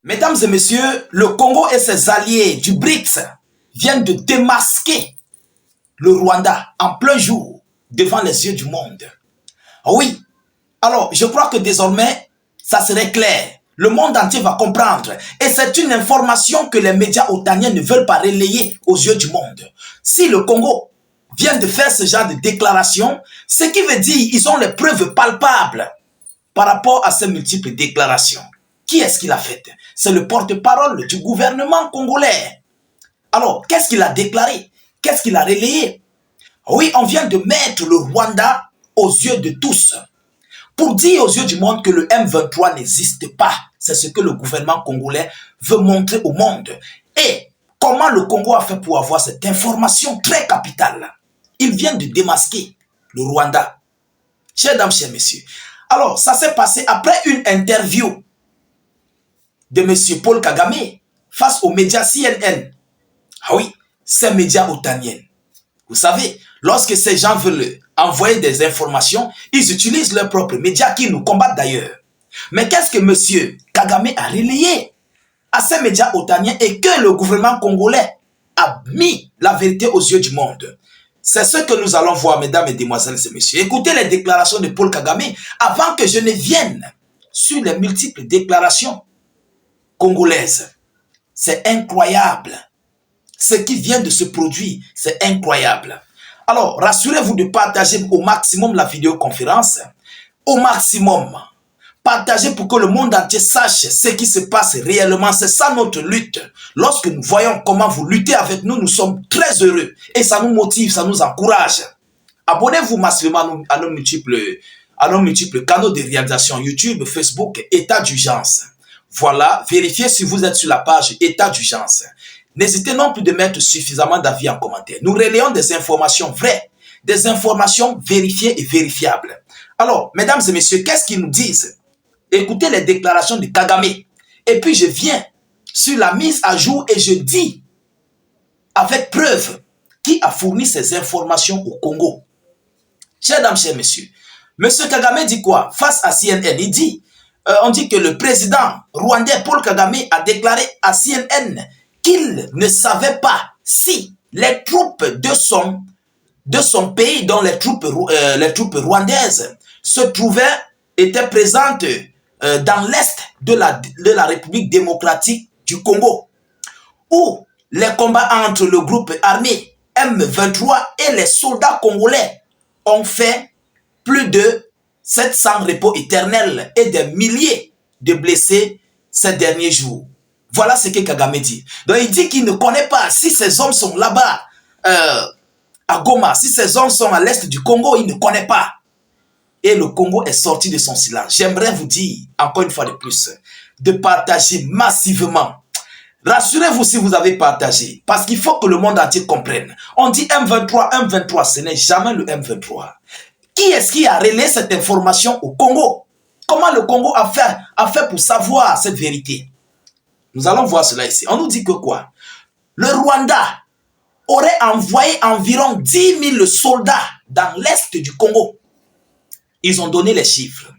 Mesdames et messieurs, le Congo et ses alliés du BRICS viennent de démasquer le Rwanda en plein jour devant les yeux du monde. Oui, alors je crois que désormais, ça serait clair. Le monde entier va comprendre. Et c'est une information que les médias otaniens ne veulent pas relayer aux yeux du monde. Si le Congo vient de faire ce genre de déclaration, ce qui veut dire qu'ils ont les preuves palpables par rapport à ces multiples déclarations. Qui est-ce qui l'a fait? C'est le porte-parole du gouvernement congolais. Alors, qu'est-ce qu'il a déclaré? Qu'est-ce qu'il a relayé? Oui, on vient de mettre le Rwanda aux yeux de tous pour dire aux yeux du monde que le M23 n'existe pas. C'est ce que le gouvernement congolais veut montrer au monde. Et comment le Congo a fait pour avoir cette information très capitale? Il vient de démasquer le Rwanda. Chers dames, chers messieurs. Alors, ça s'est passé après une interview de M. Paul Kagame face aux médias CNN. Ah oui, ces médias otaniens. Vous savez, lorsque ces gens veulent envoyer des informations, ils utilisent leurs propres médias qui nous combattent d'ailleurs. Mais qu'est-ce que M. Kagame a relayé à ces médias otaniens et que le gouvernement congolais a mis la vérité aux yeux du monde? C'est ce que nous allons voir, mesdames et demoiselles et messieurs. Écoutez les déclarations de Paul Kagame avant que je ne vienne sur les multiples déclarations congolaises. C'est incroyable. Ce qui vient de se produire, c'est incroyable. Alors, rassurez-vous de partager au maximum la vidéoconférence. Au maximum. Partagez pour que le monde entier sache ce qui se passe réellement. C'est ça notre lutte. Lorsque nous voyons comment vous luttez avec nous, nous sommes très heureux. Et ça nous motive, ça nous encourage. Abonnez-vous massivement à nos multiples canaux de réalisation YouTube, Facebook, État d'urgence. Voilà, vérifiez si vous êtes sur la page État d'urgence. N'hésitez non plus de mettre suffisamment d'avis en commentaire. Nous relayons des informations vraies, des informations vérifiées et vérifiables. Alors, mesdames et messieurs, qu'est-ce qu'ils nous disent? Écoutez les déclarations de Kagame. Et puis je viens sur la mise à jour et je dis avec preuve qui a fourni ces informations au Congo. Chers dames, chers messieurs, M. Kagame dit quoi? Face à CNN, il dit, on dit que le président rwandais Paul Kagame a déclaré à CNN qu'il ne savait pas si les troupes de son pays, dont les troupes rwandaises, se trouvaient, étaient présentes dans l'est de la République démocratique du Congo, où les combats entre le groupe armé M23 et les soldats congolais ont fait plus de 700 repos éternels et des milliers de blessés ces derniers jours. Voilà ce que Kagame dit. Donc il dit qu'il ne connaît pas si ces hommes sont là-bas à Goma, si ces hommes sont à l'est du Congo, il ne connaît pas. Et le Congo est sorti de son silence. J'aimerais vous dire, encore une fois de plus, de partager massivement. Rassurez-vous si vous avez partagé, parce qu'il faut que le monde entier comprenne. On dit M23, ce n'est jamais le M23. Qui est-ce qui a relayé cette information au Congo? Comment le Congo a fait pour savoir cette vérité? Nous allons voir cela ici. On nous dit que quoi? Le Rwanda aurait envoyé environ 10 000 soldats dans l'est du Congo. Ils ont donné les chiffres.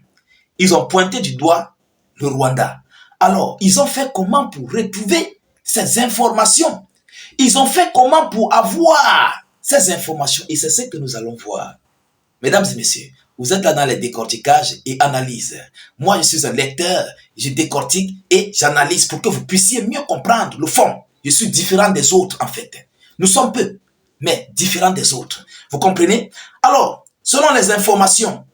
Ils ont pointé du doigt le Rwanda. Alors, ils ont fait comment pour retrouver ces informations? Ils ont fait comment pour avoir ces informations? Et c'est ce que nous allons voir. Mesdames et messieurs, vous êtes là dans les décorticages et analyses. Moi, je suis un lecteur, je décortique et j'analyse pour que vous puissiez mieux comprendre le fond. Je suis différent des autres, en fait. Nous sommes peu, mais différents des autres. Vous comprenez? Alors, selon les informations,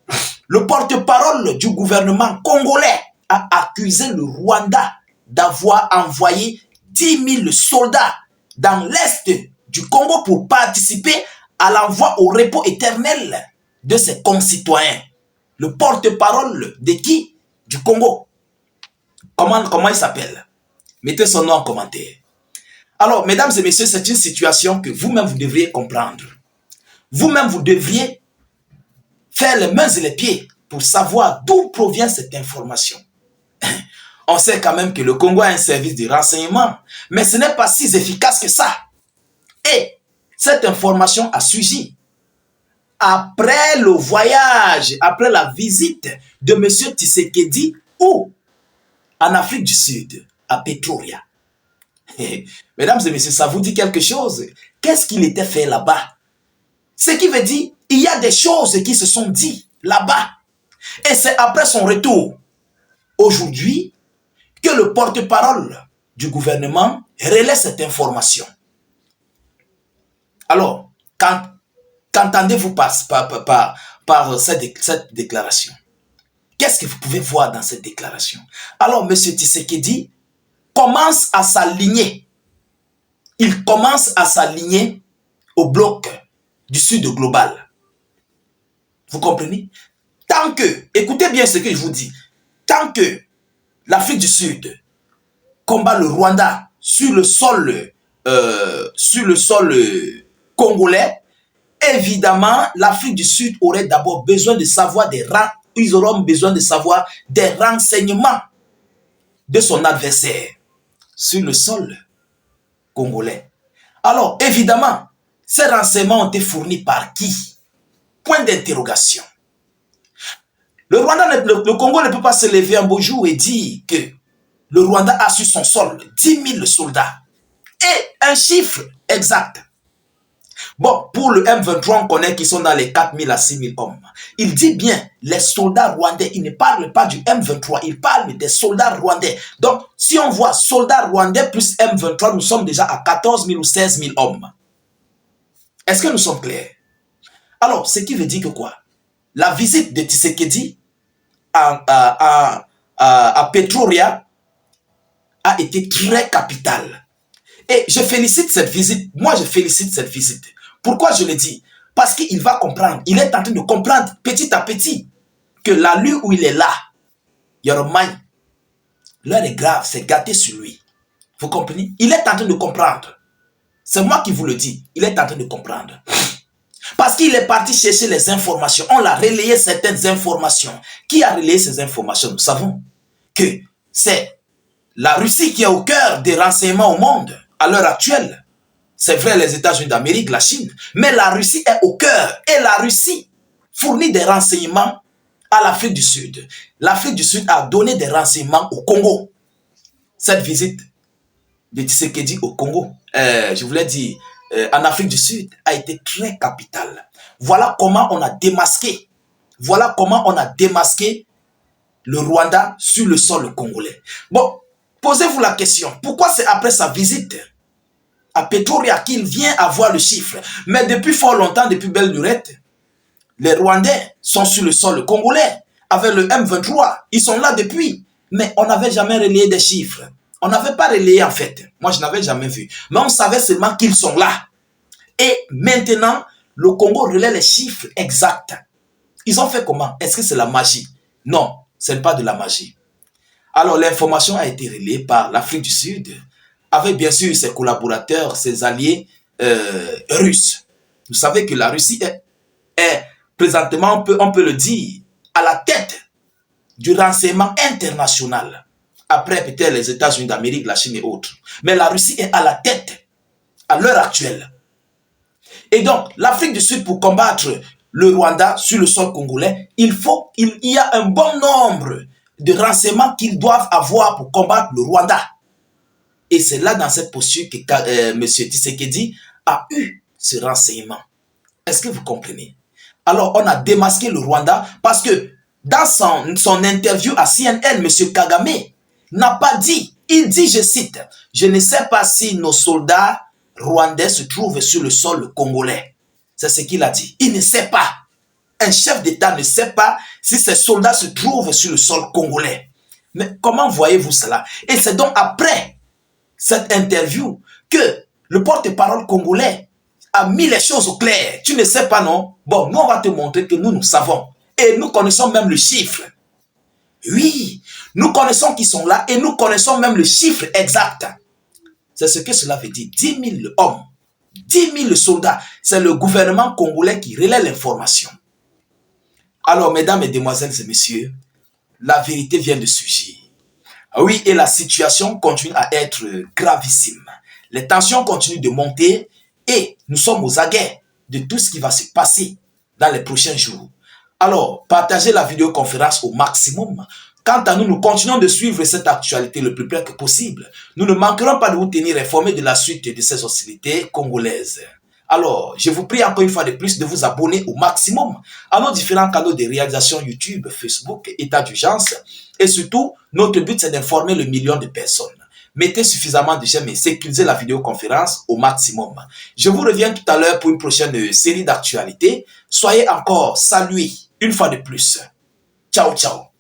le porte-parole du gouvernement congolais a accusé le Rwanda d'avoir envoyé 10 000 soldats dans l'est du Congo pour participer à l'envoi au repos éternel de ses concitoyens. Le porte-parole de qui? Du Congo. Comment il s'appelle? Mettez son nom en commentaire. Alors, mesdames et messieurs, c'est une situation que vous-même vous devriez comprendre. Vous-même vous devriez faire les mains et les pieds pour savoir d'où provient cette information. On sait quand même que le Congo a un service de renseignement, mais ce n'est pas si efficace que ça. Et cette information a surgi après le voyage, après la visite de M. Tshisekedi, où? En Afrique du Sud. à Pretoria. Mesdames et messieurs, ça vous dit quelque chose? Qu'est-ce qu'il était fait là-bas? Ce qui veut dire, il y a des choses qui se sont dites là-bas. Et c'est après son retour, aujourd'hui, que le porte-parole du gouvernement relaie cette information. Alors, qu'entendez-vous par cette déclaration? Qu'est-ce que vous pouvez voir dans cette déclaration? Alors, M. Tshisekedi commence à s'aligner. Il commence à s'aligner au bloc du Sud global. Vous comprenez? Tant que, écoutez bien ce que je vous dis, tant que l'Afrique du Sud combat le Rwanda sur le sol congolais, évidemment, l'Afrique du Sud aurait d'abord besoin de savoir ils auront besoin de savoir des renseignements de son adversaire sur le sol congolais. Alors, évidemment, ces renseignements ont été fournis par qui? Point d'interrogation. Le Congo ne peut pas se lever un beau jour et dire que le Rwanda a sur son sol 10 000 soldats. Et un chiffre exact. Bon, pour le M23, on connaît qu'ils sont dans les 4 000 à 6 000 hommes. Il dit bien, les soldats rwandais, il ne parle pas du M23, il parle des soldats rwandais. Donc, si on voit soldats rwandais plus M23, nous sommes déjà à 14 000 ou 16 000 hommes. Est-ce que nous sommes clairs? Alors, ce qui veut dire que quoi? La visite de Tshisekedi à Pretoria a été très capitale. Et je félicite cette visite. Moi, je félicite cette visite. Pourquoi je le dis? Parce qu'il va comprendre. Il est en train de comprendre petit à petit que la lieu où il est là, Yoromai, l'heure est grave, c'est gâté sur lui. Vous comprenez? Il est en train de comprendre. C'est moi qui vous le dis. Il est en train de comprendre. Parce qu'il est parti chercher les informations. On l'a relayé certaines informations. Qui a relayé ces informations? Nous savons que c'est la Russie qui est au cœur des renseignements au monde à l'heure actuelle. C'est vrai, les États-Unis d'Amérique, la Chine, mais la Russie est au cœur. Et la Russie fournit des renseignements à l'Afrique du Sud. L'Afrique du Sud a donné des renseignements au Congo. Cette visite de Tshisekedi au Congo, je voulais dire, en Afrique du Sud, a été très capitale. Voilà comment on a démasqué. Voilà comment on a démasqué le Rwanda sur le sol congolais. Bon, posez-vous la question, pourquoi c'est après sa visite à Pretoria qu'il vient avoir le chiffre? Mais depuis fort longtemps, depuis belle lurette, les Rwandais sont sur le sol congolais avec le M23. Ils sont là depuis. Mais on n'avait jamais relayé des chiffres. On n'avait pas relayé en fait. Moi, je n'avais jamais vu. Mais on savait seulement qu'ils sont là. Et maintenant, le Congo relaie les chiffres exacts. Ils ont fait comment? Est-ce que c'est la magie? Non, ce n'est pas de la magie. Alors, l'information a été relayée par l'Afrique du Sud, avec bien sûr ses collaborateurs, ses alliés russes. Vous savez que la Russie est présentement, on peut le dire, à la tête du renseignement international. Après peut-être les États-Unis d'Amérique, la Chine et autres. Mais la Russie est à la tête à l'heure actuelle. Et donc, l'Afrique du Sud, pour combattre le Rwanda sur le sol congolais, il y a un bon nombre de renseignements qu'ils doivent avoir pour combattre le Rwanda. Et c'est là, dans cette posture, que M. Tshisekedi a eu ce renseignement. Est-ce que vous comprenez? Alors, on a démasqué le Rwanda parce que dans son interview à CNN, M. Kagame n'a pas dit, il dit, je cite, « Je ne sais pas si nos soldats rwandais se trouvent sur le sol congolais. » C'est ce qu'il a dit. Il ne sait pas. Un chef d'État ne sait pas si ses soldats se trouvent sur le sol congolais. Mais comment voyez-vous cela? Et c'est donc après cette interview que le porte-parole congolais a mis les choses au clair. Tu ne sais pas, non? Bon, nous, on va te montrer que nous savons. Et nous connaissons même le chiffre. Oui, nous connaissons qui sont là et nous connaissons même le chiffre exact. C'est ce que cela veut dire. 10 000 hommes, 10 000 soldats. C'est le gouvernement congolais qui relaie l'information. Alors, mesdames, mesdemoiselles et messieurs, la vérité vient de surgir. Oui, et la situation continue à être gravissime. Les tensions continuent de monter et nous sommes aux aguets de tout ce qui va se passer dans les prochains jours. Alors, partagez la vidéoconférence au maximum. Quant à nous, nous continuons de suivre cette actualité le plus près que possible. Nous ne manquerons pas de vous tenir informés de la suite de ces hostilités congolaises. Alors, je vous prie encore une fois de plus de vous abonner au maximum à nos différents canaux de réalisation YouTube, Facebook, État d'urgence. Et surtout, notre but c'est d'informer le million de personnes. Mettez suffisamment de j'aime et sécurisez la vidéoconférence au maximum. Je vous reviens tout à l'heure pour une prochaine série d'actualités. Soyez encore salués une fois de plus. Ciao, ciao.